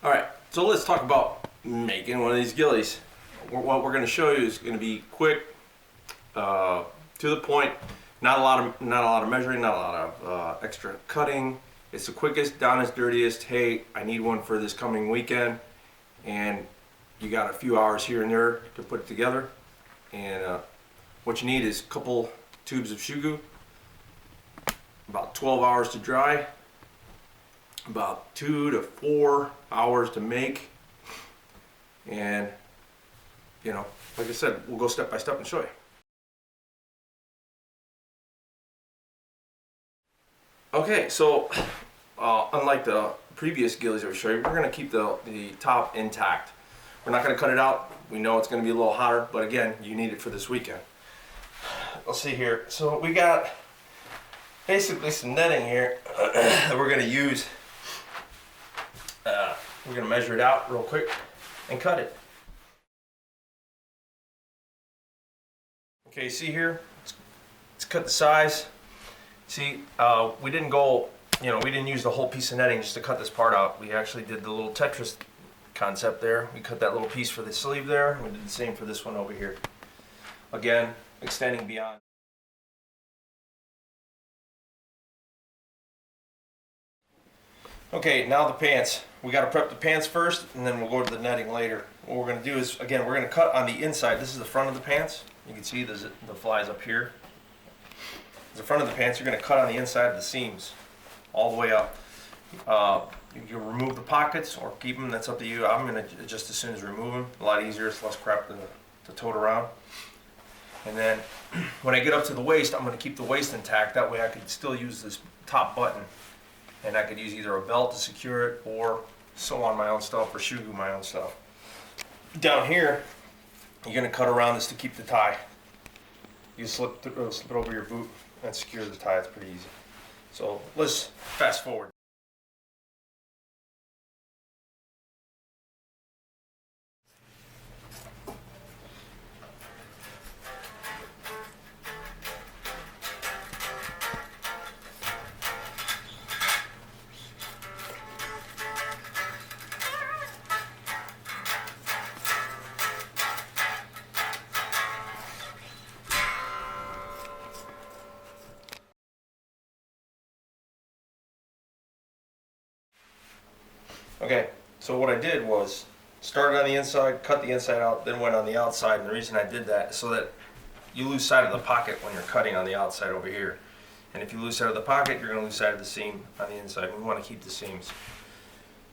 Alright, so let's talk about making one of these ghillies. What we're going to show you is going to be quick, to the point, not a lot of measuring, not a lot of extra cutting. It's the quickest, down as dirtiest. Hey, I need one for this coming weekend, and you got a few hours here and there to put it together. And what you need is a couple tubes of shoe glue, about 12 hours to dry, about 2 to 4 hours to make, and you know, like I said, we'll go step by step and show you. Okay, so unlike the previous ghillies that we showed you, we're going to keep the top intact. We're not going to cut it out. We know it's going to be a little hotter, but again, you need it for this weekend. Let's see here. So we got basically some netting here that we're going to use. We're going to measure it out real quick and cut it. Okay, see here, let's cut the size. See, we didn't go, we didn't use the whole piece of netting just to cut this part out. We actually did the little Tetris concept there. We cut that little piece for the sleeve there. We did the same for this one over here. Again, extending beyond. Okay, now the pants. We got to prep the pants first, and then we'll go to the netting later. What we're going to do is, again, we're going to cut on the inside. This is the front of the pants. You can see the flies up here. The front of the pants, you're going to cut on the inside of the seams, all the way up. You can remove the pockets or keep them, that's up to you. I'm going to just as soon as remove them. A lot easier, it's less crap to tote around. And then when I get up to the waist, I'm going to keep the waist intact. That way I can still use this top button. And I could use either a belt to secure it or sew on my own stuff or shoe glue my own stuff. Down here, you're going to cut around this to keep the tie. You slip it over your boot and secure the tie. It's pretty easy. So let's fast forward. Okay, so what I did was started on the inside, cut the inside out, then went on the outside. And the reason I did that is so that you lose sight of the pocket when you're cutting on the outside over here. And if you lose sight of the pocket, you're going to lose sight of the seam on the inside. We want to keep the seams.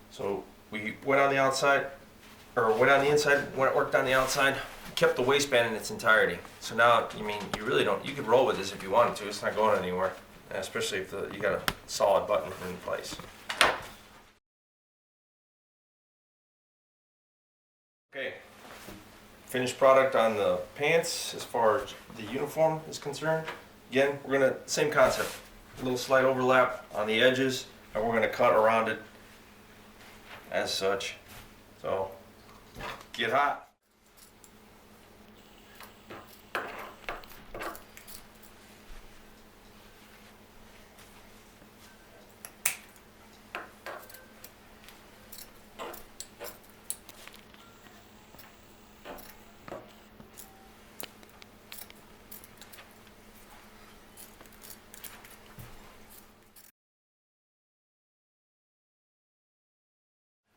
So we went on the outside, or went on the inside, worked on the outside, kept the waistband in its entirety. So now, you really don't, you could roll with this if you wanted to. It's not going anywhere, especially if you got a solid button in place. Okay, finished product on the pants as far as the uniform is concerned. Again, we're going to, same concept, a little slight overlap on the edges, and we're going to cut around it as such. So, get hot.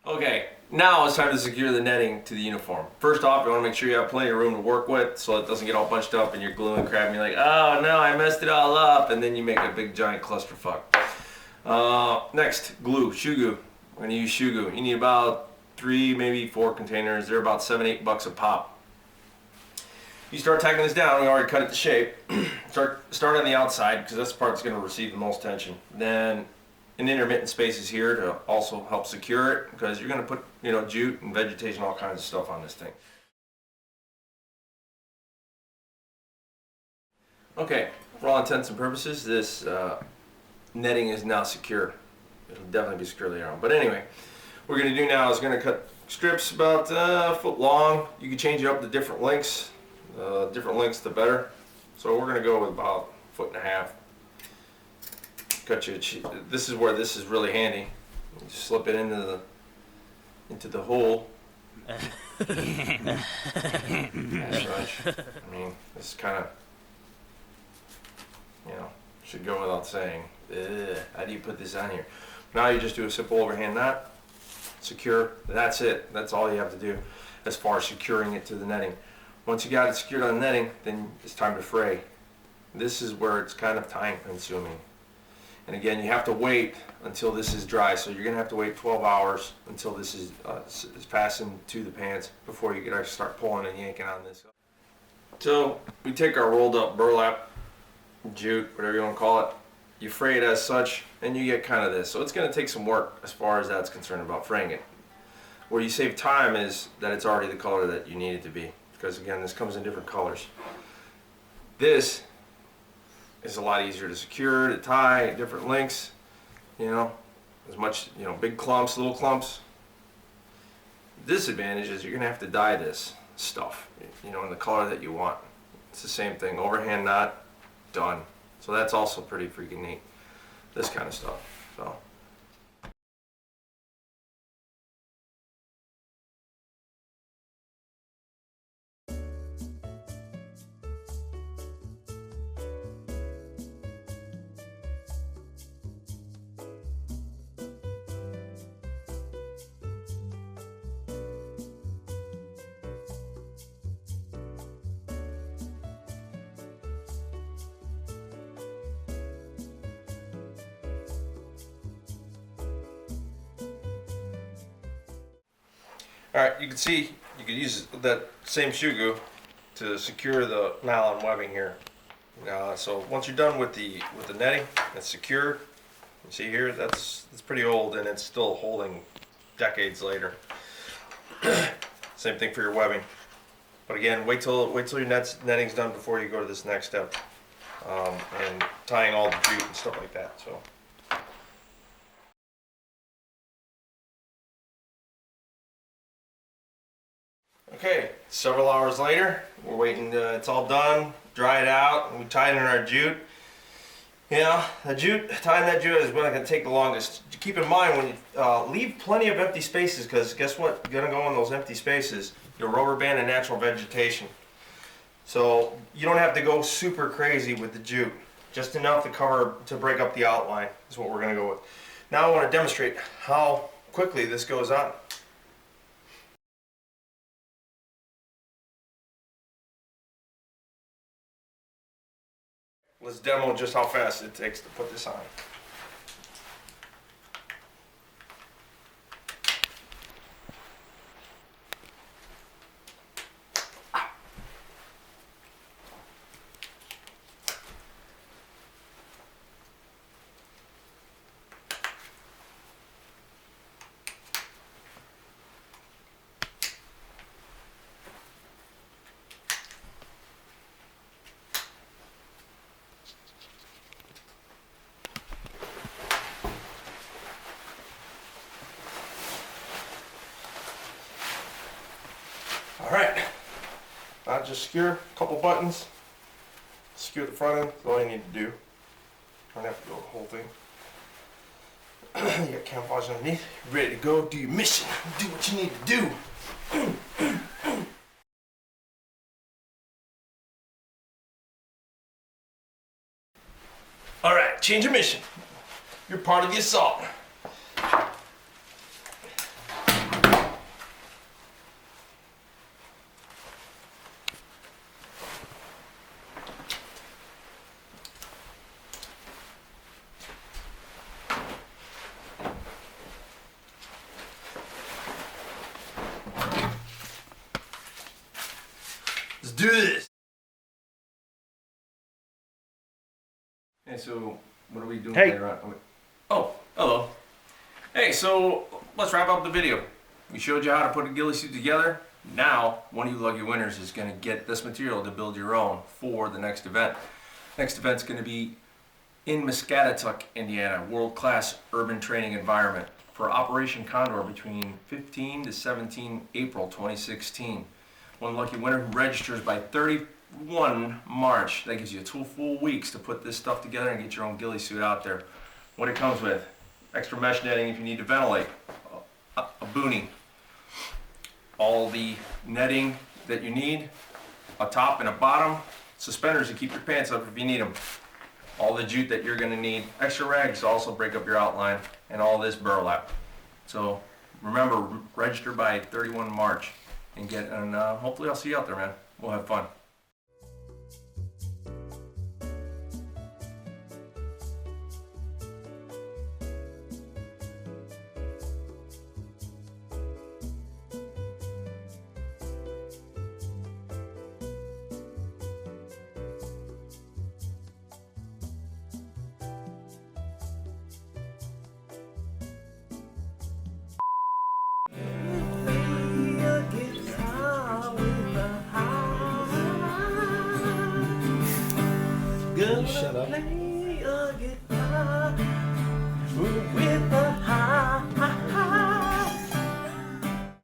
Okay, now it's time to secure the netting to the uniform. First off, you want to make sure you have plenty of room to work with so it doesn't get all bunched up and you're gluing crap and you're like, oh no, I messed it all up, and then you make a big giant clusterfuck. Next, glue, shoe glue. We're going to use shoe glue. You need about 3, maybe 4 containers. They're about $7, $8 a pop. You start tacking this down. We already cut it to shape. Start on the outside because that's the part that's going to receive the most tension. Then an intermittent spaces here to also help secure it, because you're going to put jute and vegetation, all kinds of stuff on this thing. Okay, for all intents and purposes, this netting is now secure. It'll definitely be secure later on. But anyway, what we're going to do now is going to cut strips about a foot long. You can change it up to different lengths. Different lengths the better. So we're going to go with about 1.5 feet. Cut you. This is where this is really handy. You slip it into into the hole. As such. I mean, this is kind of, you know, should go without saying. Ugh, how do you put this on here? Now you just do a simple overhand knot, secure. That's it. That's all you have to do as far as securing it to the netting. Once you got it secured on the netting, then it's time to fray. This is where it's kind of time consuming. And again, you have to wait until this is dry. So you're gonna have to wait 12 hours until this is passing to the pants before you can actually start pulling and yanking on this. So we take our rolled up burlap, jute, whatever you want to call it. You fray it as such, and you get kind of this. So it's going to take some work as far as that's concerned about fraying it. Where you save time is that it's already the color that you need it to be. Because again, this comes in different colors. This is a lot easier to secure, to tie, different lengths, you know, as much, you know, big clumps, little clumps. Disadvantage is you're going to have to dye this stuff, you know, in the color that you want. It's the same thing, overhand knot, done. So that's also pretty freaking neat, this kind of stuff. So. Alright, you can see you could use that same shoe glue to secure the nylon webbing here. So once you're done with the netting, it's secured. You see here, it's pretty old and it's still holding decades later. Same thing for your webbing. But again, wait till your netting's done before you go to this next step, and tying all the jute and stuff like that. So. Okay, several hours later, we're waiting, it's all done, dried out, and we tied in our jute. You know, tying that jute is going to take the longest. Keep in mind when you leave plenty of empty spaces, because guess what? You're going to go in those empty spaces, your rubber band and natural vegetation. So you don't have to go super crazy with the jute. Just enough to break up the outline is what we're going to go with. Now I want to demonstrate how quickly this goes on. Let's demo just how fast it takes to put this on. Alright, now just secure a couple buttons, secure the front end, that's all you need to do. Don't have to go the whole thing. You got camouflage underneath, ready to go, do your mission, do what you need to do. Alright, change of mission. You're part of the assault. Let's do this. Hey, so what are we doing later on? Oh, hello. Hey, so let's wrap up the video. We showed you how to put a ghillie suit together. Now, one of you lucky winners is going to get this material to build your own for the next event. Next event's going to be in Muscatatuck, Indiana, world-class urban training environment for Operation Condor between 15 to 17 April 2016. One lucky winner who registers by 31 March. That gives you 2 full weeks to put this stuff together and get your own ghillie suit out there. What it comes with: extra mesh netting if you need to ventilate, a boonie, all the netting that you need, a top and a bottom, suspenders to keep your pants up if you need them, all the jute that you're going to need, extra rags to also break up your outline, and all this burlap. So remember, register by 31 March and hopefully I'll see you out there, man. We'll have fun. Shut up.